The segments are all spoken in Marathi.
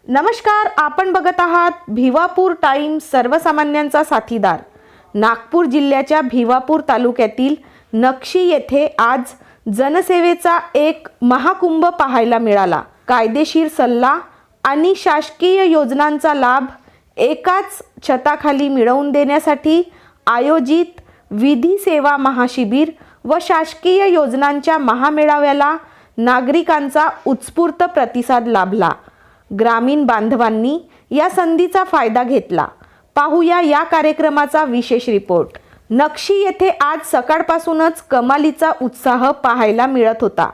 नमस्कार, आपण बघत आहात भिवापूर टाइम्स, सर्वसामान्यांचा साथीदार। नागपूर जिल्ह्याच्या भिवापूर तालुक्यातील नक्षी येथे आज जनसेवेचा एक महाकुंभ पाहायला मिळाला। कायदेशीर सल्ला आणि शासकीय योजनांचा लाभ एकाच छताखाली मिळवून देण्यासाठी आयोजित विधी सेवा महाशिबिर व शासकीय योजनांच्या महामेळाव्याला नागरिकांचा उत्स्फूर्त प्रतिसाद लाभला। ग्रामीण बांधवांनी या संधीचा फायदा घेतला। पाहूया या कार्यक्रमाचा विशेष रिपोर्ट। नक्षी येथे आज सकाळपासूनच कमालीचा उत्साह पाहायला मिळत होता।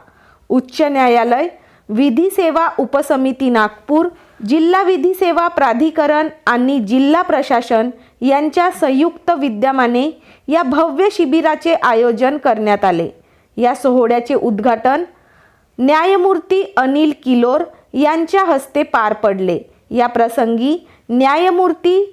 उच्च न्यायालय, विधी सेवा उपसमिती नागपूर, जिल्हा विधी सेवा प्राधिकरण आणि जिल्हा प्रशासन यांच्या संयुक्त विद्यमाने या भव्य शिबिराचे आयोजन करण्यात आले। या सोहळ्याचे उद्घाटन न्यायमूर्ती अनिल किलोर यांच्या हस्ते पार पडले। या प्रसंगी न्यायमूर्ती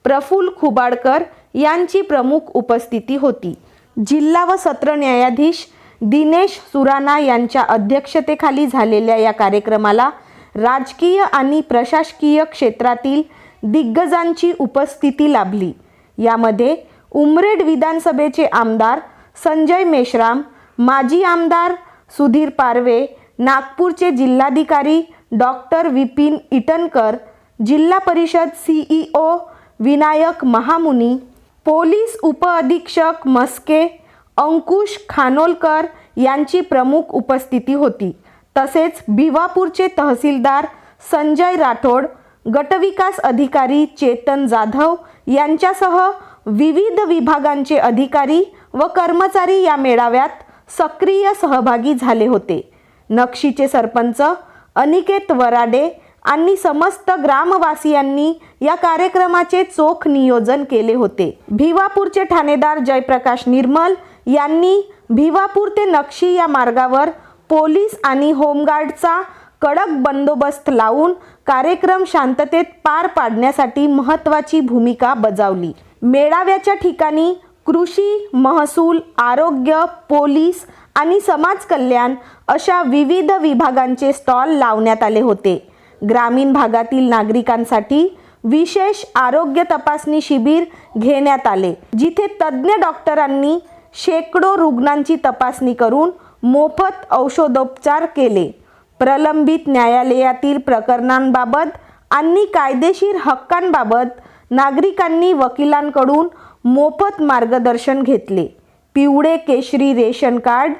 प्रफुल्ल खुबाडकर यांची प्रमुख उपस्थिती होती। जिल्हा व सत्र न्यायाधीश दिनेश सुराणा यांच्या अध्यक्षतेखाली झालेल्या या कार्यक्रमाला राजकीय आणि प्रशासकीय क्षेत्रातील दिग्गजांची उपस्थिती लाभली। यामध्ये उमरेड विधानसभेचे आमदार संजय मेश्राम, माजी आमदार सुधीर पारवे, नागपूरचे जिल्हाधिकारी डॉक्टर विपिन इटनकर, जिल्हा परिषद सीईओ विनायक महामुनी, पोलीस उपअधीक्षक मस्के, अंकुश खानोलकर यांची प्रमुख उपस्थिती होती। तसेच भिवापूरचे तहसीलदार संजय राठोड, गटविकास अधिकारी चेतन जाधव यांच्यासह विविध विभागांचे अधिकारी व कर्मचारी या मेळाव्यात सक्रिय सहभागी झाले होते। नक्षीचे सरपंच अनिकेत वराडे आणि समस्त ग्रामवासियांनी या कार्यक्रमाचे चोख नियोजन केले होते। भिवापूरचे ठाणेदार जयप्रकाश निर्मल यांनी भिवापूर ते नक्षी या मार्गावर पोलीस आणि होमगार्डचा कडक बंदोबस्त लावून कार्यक्रम शांततेत पार पाडण्यासाठी महत्त्वाची भूमिका बजावली। मेळाव्याच्या ठिकाणी कृषी, महसूल, आरोग्य, पोलीस आणि समाज कल्याण अशा विविध विभागांचे स्टॉल लावण्यात आले होते। ग्रामीण भागातील नागरिकांसाठी विशेष आरोग्य तपासणी शिबिर घेण्यात आले, जिथे तज्ञ डॉक्टरांनी शेकडो रुग्णांची तपासणी करून मोफत औषधोपचार केले। प्रलंबित न्यायालयातील प्रकरणांबाबत आणि कायदेशीर हक्कांबाबत नागरिकांनी वकिलांकडून मोफत मार्गदर्शन घेतले। पिवळे केशरी रेशन कार्ड,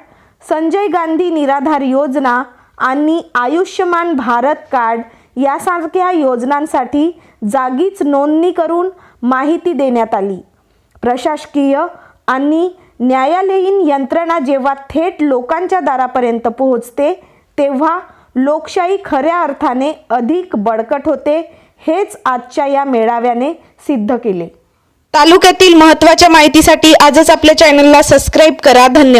संजय गांधी निराधार योजना आणि आयुष्यमान भारत कार्ड यासारख्या योजनांसाठी जागीच नोंदणी करून माहिती देण्यात आली। प्रशासकीय आणि न्यायालयीन यंत्रणा जेव्हा थेट लोकांच्या दारापर्यंत पोहोचते, तेव्हा लोकशाही खऱ्या अर्थाने अधिक बळकट होते, हेच आजच्या या मेळाव्याने सिद्ध केले। तालुक्यातील महत्त्वाच्या माहितीसाठी आजच आपल्या चॅनलला सबस्क्राइब करा। धन्यवाद।